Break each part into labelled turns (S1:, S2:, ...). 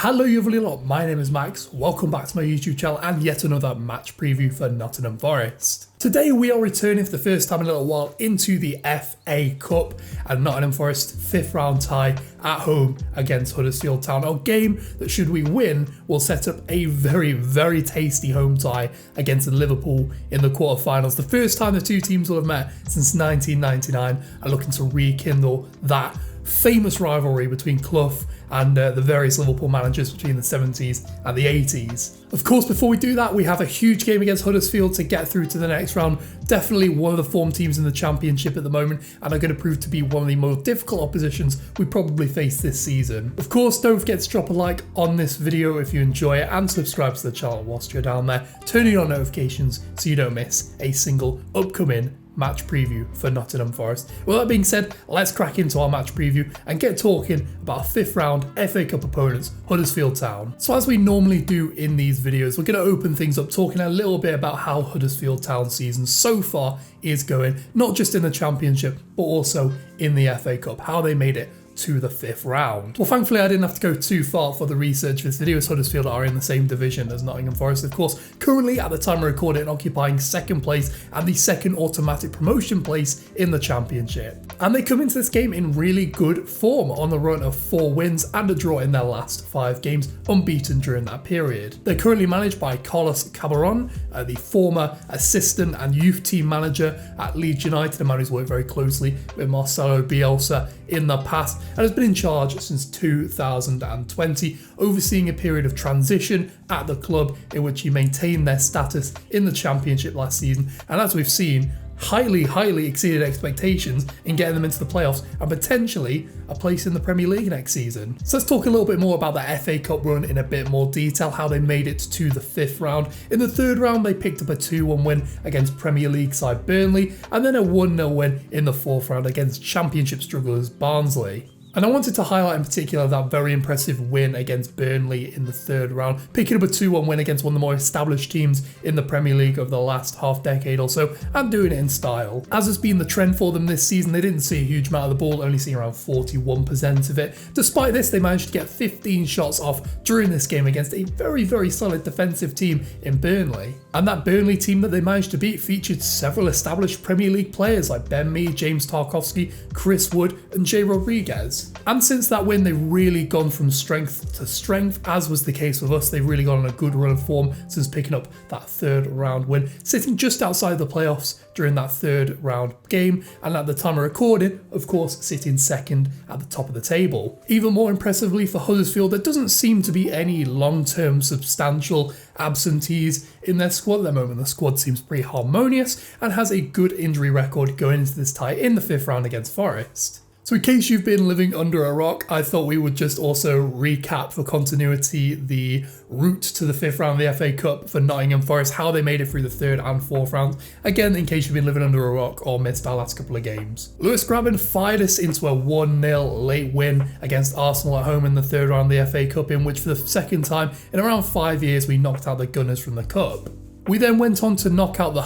S1: Hello you lovely lot, my name is Max, welcome back to my YouTube channel and yet another match preview for Nottingham Forest. Today we are returning for the first time in a little while into the FA Cup and Nottingham Forest 5th round tie at home against Huddersfield Town. A game that, should we win, will set up a very tasty home tie against Liverpool in the quarterfinals. The first time the two teams will have met since 1999 and looking to rekindle that famous rivalry between Clough and the various Liverpool managers between the 70s and the 80s. Of course, before we do that, we have a huge game against Huddersfield to get through to the next round. Definitely one of the form teams in the Championship at the moment and are going to prove to be one of the more difficult oppositions we probably face this season. Of course, don't forget to drop a like on this video if you enjoy it and subscribe to the channel whilst you're down there, turning on notifications so you don't miss a single upcoming match preview for Nottingham Forest. With that being said, let's crack into our match preview and get talking about our 5th round FA Cup opponents, Huddersfield Town. So as we normally do in these videos, we're going to open things up talking a little bit about how Huddersfield Town's season so far is going, not just in the Championship, but also in the FA Cup, how they made it to the 5th round. Well, thankfully I didn't have to go too far for the research for this video, as Huddersfield are in the same division as Nottingham Forest, of course, currently at the time of recording occupying 2nd place and the 2nd automatic promotion place in the Championship. And they come into this game in really good form, on the run of 4 wins and a draw in their last 5 games, unbeaten during that period. They're currently managed by Carlos Cabaron, the former assistant and youth team manager at Leeds United, a man who's worked very closely with Marcelo Bielsa in the past and has been in charge since 2020, overseeing a period of transition at the club in which he maintained their status in the Championship last season, and as we've seen, highly exceeded expectations in getting them into the playoffs and potentially a place in the Premier League next season. So let's talk a little bit more about the FA Cup run in a bit more detail, how they made it to the 5th round. In the 3rd round, they picked up a 2-1 win against Premier League side Burnley, and then a 1-0 win in the 4th round against Championship strugglers Barnsley. And I wanted to highlight in particular that very impressive win against Burnley in the 3rd round, picking up a 2-1 win against one of the more established teams in the Premier League of the last half decade or so, and doing it in style. As has been the trend for them this season, they didn't see a huge amount of the ball, only seeing around 41% of it. Despite this, they managed to get 15 shots off during this game against a very solid defensive team in Burnley. And that Burnley team that they managed to beat featured several established Premier League players like Ben Mee, James Tarkowski, Chris Wood and Jay Rodriguez. And since that win, they've really gone from strength to strength, as was the case with us. They've really gone on a good run of form since picking up that 3rd round win, sitting just outside the playoffs during that 3rd round game, and at the time of recording, of course, sitting 2nd at the top of the table. Even more impressively for Huddersfield, there doesn't seem to be any long-term substantial absentees in their squad at the moment. The squad seems pretty harmonious and has a good injury record going into this tie in the 5th round against Forest. So in case you've been living under a rock, I thought we would just also recap for continuity the route to the 5th round of the FA Cup for Nottingham Forest, how they made it through the 3rd and 4th rounds. Again, in case you've been living under a rock or missed our last couple of games. Lewis Grabban fired us into a 1-0 late win against Arsenal at home in the 3rd round of the FA Cup, in which for the 2nd time in around 5 years we knocked out the Gunners from the Cup. We then went on to knock out the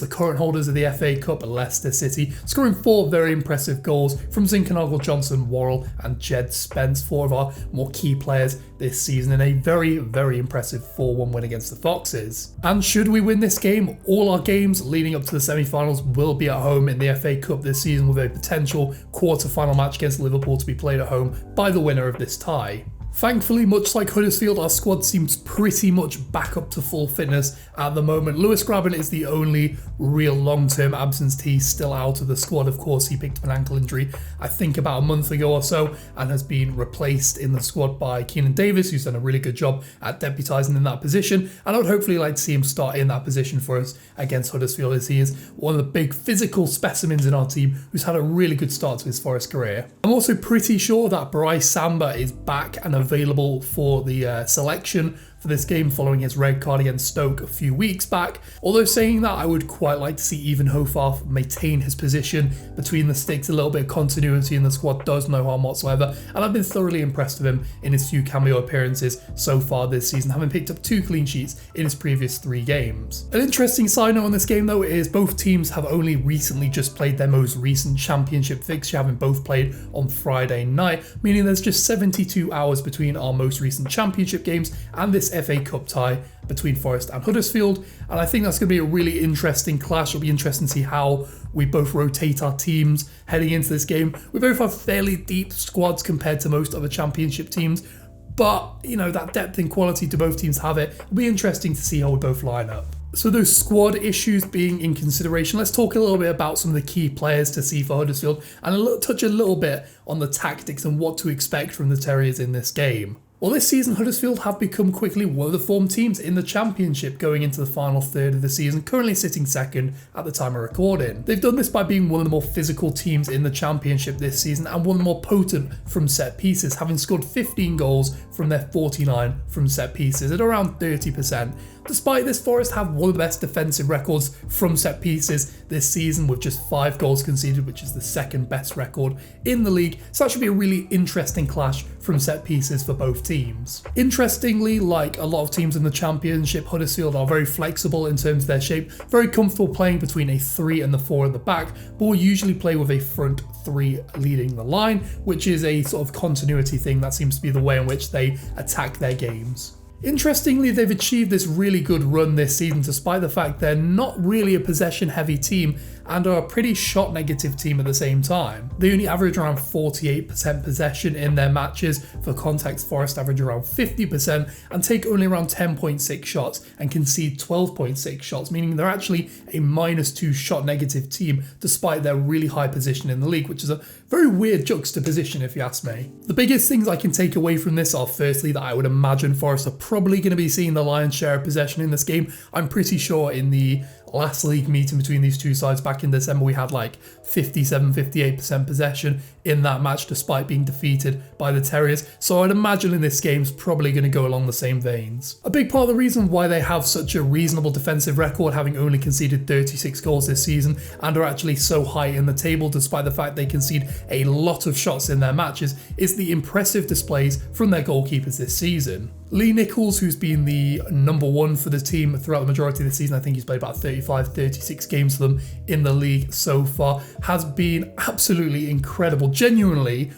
S1: current holders of the FA Cup, Leicester City, scoring 4 very impressive goals from Zinkernagel, Johnson, Worrell and Jed Spence, 4 of our more key players this season, in a very impressive 4-1 win against the Foxes. And should we win this game, all our games leading up to the semi-finals will be at home in the FA Cup this season, with a potential quarter-final match against Liverpool to be played at home by the winner of this tie. Thankfully, much like Huddersfield, our squad seems pretty much back up to full fitness at the moment. Lewis Grabban is the only real long-term absentee still out of the squad. Of course, he picked up an ankle injury, I think about a month ago or so, and has been replaced in the squad by Keenan Davis, who's done a really good job at deputising in that position. And I would hopefully like to see him start in that position for us against Huddersfield, as he is one of the big physical specimens in our team who's had a really good start to his Forest career. I'm also pretty sure that Bryce Samba is back and available for the selection for this game following his red card against Stoke a few weeks back. Although saying that, I would quite like to see even Hofarth maintain his position between the sticks. A little bit of continuity in the squad does no harm whatsoever, and I've been thoroughly impressed with him in his few cameo appearances so far this season, having picked up 2 clean sheets in his previous 3 games. An interesting side note on this game though is both teams have only recently just played their most recent championship fixture, having both played on Friday night, meaning there's just 72 hours between our most recent championship games and this FA Cup tie between Forest and Huddersfield, and I think that's going to be a really interesting clash. It'll be interesting to see how we both rotate our teams heading into this game. We both have fairly deep squads compared to most other championship teams, but you know, that depth and quality do both teams have it. It'll be interesting to see how we both line up. So those squad issues being in consideration, let's talk a little bit about some of the key players to see for Huddersfield and touch a little bit on the tactics and what to expect from the Terriers in this game. Well, this season Huddersfield have become quickly one of the form teams in the Championship going into the final third of the season, currently sitting second at the time of recording. They've done this by being one of the more physical teams in the Championship this season and one of the more potent from set pieces, having scored 15 goals from their 49 from set pieces at around 30%. Despite this, Forest have one of the best defensive records from set pieces this season with just 5 goals conceded, which is the second best record in the league. So that should be a really interesting clash from set pieces for both teams. Interestingly, like a lot of teams in the Championship, Huddersfield are very flexible in terms of their shape, very comfortable playing between a 3 and the 4 at the back, but will usually play with a front 3 leading the line, which is a sort of continuity thing. That seems to be the way in which they attack their games. Interestingly, they've achieved this really good run this season despite the fact they're not really a possession heavy team and are a pretty shot negative team at the same time. They only average around 48% possession in their matches. For context, Forest average around 50% and take only around 10.6 shots and concede 12.6 shots, meaning they're actually a -2 shot negative team despite their really high position in the league, which is a very weird juxtaposition if you ask me. The biggest things I can take away from this are firstly that I would imagine Forest are probably going to be seeing the lion's share of possession in this game. I'm pretty sure in the last league meeting between these two sides back in December, we had like 57-58% possession in that match despite being defeated by the Terriers. So I'd imagine in this game's probably going to go along the same veins. A big part of the reason why they have such a reasonable defensive record, having only conceded 36 goals this season and are actually so high in the table despite the fact they concede a lot of shots in their matches, is the impressive displays from their goalkeepers this season. Lee Nichols, who's been the #1 for the team throughout the majority of the season, I think he's played about 35-36 games for them in the league so far, has been absolutely incredible. Genuinely,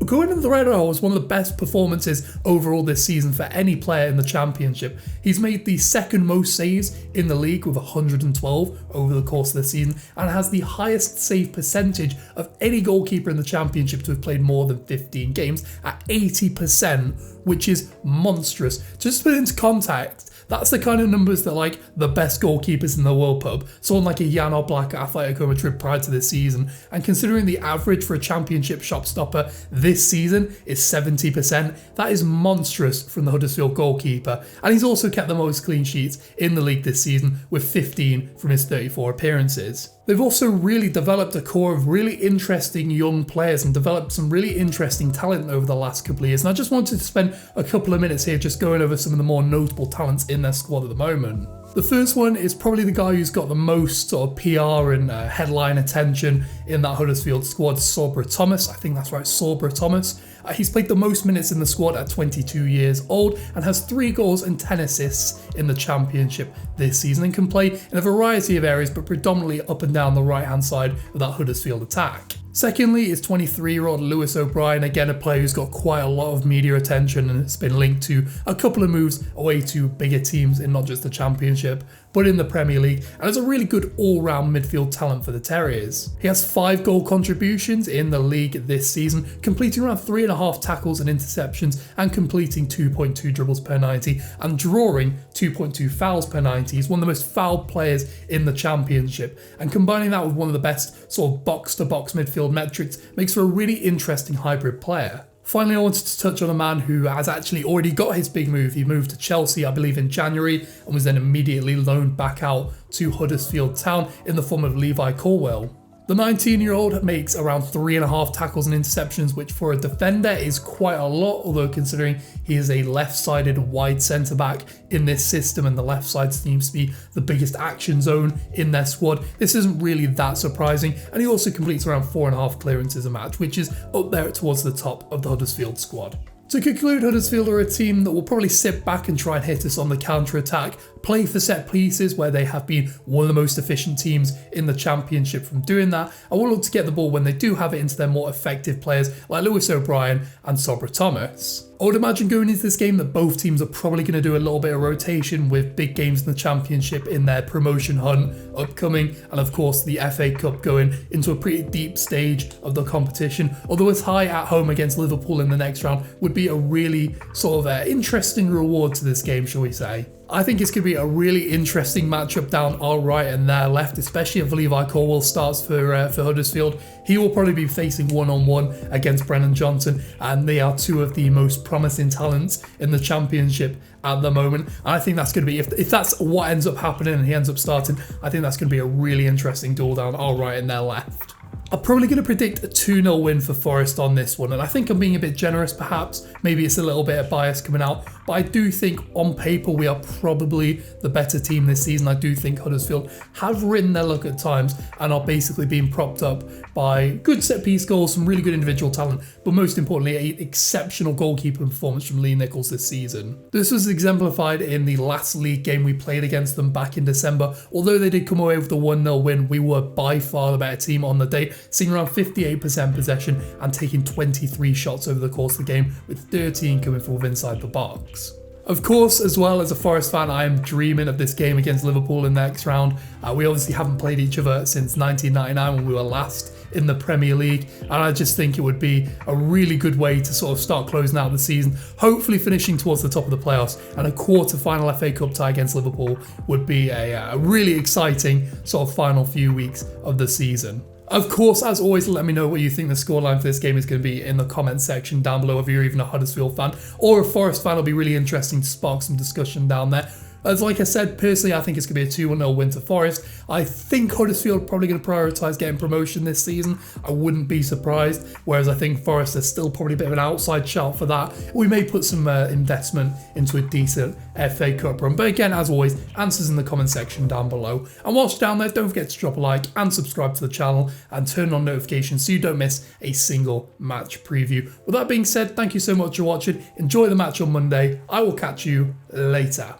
S1: going under the radar was one of the best performances overall this season for any player in the Championship. He's made the second most saves in the league with 112 over the course of the season and has the highest save percentage of any goalkeeper in the Championship to have played more than 15 games at 80%, which is monstrous. Just to put it into context, that's the kind of numbers that like the best goalkeepers in the World put up. Someone like a Jan Oblak at Atletico Madrid prior to this season. And considering the average for a Championship shot-stopper this season is 70%, that is monstrous from the Huddersfield goalkeeper. And he's also kept the most clean sheets in the league this season with 15 from his 34 appearances. They've also really developed a core of really interesting young players and developed some really interesting talent over the last couple of years. And I just wanted to spend a couple of minutes here just going over some of the more notable talents in their squad at the moment. The first one is probably the guy who's got the most sort of PR and headline attention in that Huddersfield squad, Sorbra Thomas. I think that's right, Sorbra Thomas. He's played the most minutes in the squad at 22 years old and has 3 goals and 10 assists in the Championship this season and can play in a variety of areas, but predominantly up and down the right hand side of that Huddersfield attack. Secondly is 23-year-old Lewis O'Brien, again a player who's got quite a lot of media attention and it's been linked to a couple of moves away to bigger teams in not just the Championship, but in the Premier League, and is a really good all-round midfield talent for the Terriers. He has 5 goal contributions in the league this season, completing around 3.5 tackles and interceptions and completing 2.2 dribbles per 90 and drawing 2.2 fouls per 90. He's one of the most fouled players in the Championship, and combining that with one of the best sort of box-to-box midfield metrics makes for a really interesting hybrid player. Finally, I wanted to touch on a man who has actually already got his big move. He moved to Chelsea, I believe, in January and was then immediately loaned back out to Huddersfield Town in the form of Levi Colwill. The 19-year-old makes around 3.5 tackles and interceptions, which for a defender is quite a lot, although considering he is a left-sided wide centre-back in this system and the left side seems to be the biggest action zone in their squad, this isn't really that surprising, and he also completes around 4.5 clearances a match, which is up there towards the top of the Huddersfield squad. To conclude, Huddersfield are a team that will probably sit back and try and hit us on the counter-attack, play for set pieces where they have been one of the most efficient teams in the Championship from doing that, and will look to get the ball when they do have it into their more effective players like Lewis O'Brien and Sobra Thomas. I would imagine going into this game that both teams are probably going to do a little bit of rotation with big games in the Championship in their promotion hunt upcoming, and of course the FA Cup going into a pretty deep stage of the competition, although as high at home against Liverpool in the next round would be a really sort of interesting reward to this game, shall we say. I think it's going to be a really interesting matchup down our right and their left, especially if Levi Colwill starts for Huddersfield. He will probably be facing one-on-one against Brennan Johnson, and they are two of the most promising talents in the Championship at the moment. And I think that's going to be, if that's what ends up happening and he ends up starting, I think that's going to be a really interesting duel down our right and their left. I'm probably going to predict a 2-0 win for Forest on this one, and I think I'm being a bit generous perhaps. Maybe it's a little bit of bias coming out, but I do think on paper we are probably the better team this season. I do think Huddersfield have ridden their luck at times and are basically being propped up by good set-piece goals, some really good individual talent, but most importantly, an exceptional goalkeeper performance from Lee Nichols this season. This was exemplified in the last league game we played against them back in December. Although they did come away with the 1-0 win, we were by far the better team on the day, seeing around 58% possession and taking 23 shots over the course of the game, with 13 coming from inside the box. Of course, as well as a Forest fan, I am dreaming of this game against Liverpool in the next round. We obviously haven't played each other since 1999 when we were last in the Premier League, and I just think it would be a really good way to sort of start closing out the season, hopefully finishing towards the top of the playoffs, and a quarter-final FA Cup tie against Liverpool would be a really exciting sort of final few weeks of the season. Of course, as always, let me know what you think the scoreline for this game is going to be in the comment section down below. If you're even a Huddersfield fan or a Forest fan, it'll be really interesting to spark some discussion down there. As like I said, personally, I think it's going to be a 2-1-0 win to Forest. I think Huddersfield are probably going to prioritise getting promotion this season. I wouldn't be surprised. Whereas I think Forest is still probably a bit of an outside shout for that. We may put some investment into a decent FA Cup run. But again, as always, answers in the comment section down below. And whilst down there, don't forget to drop a like and subscribe to the channel and turn on notifications so you don't miss a single match preview. With that being said, thank you so much for watching. Enjoy the match on Monday. I will catch you later.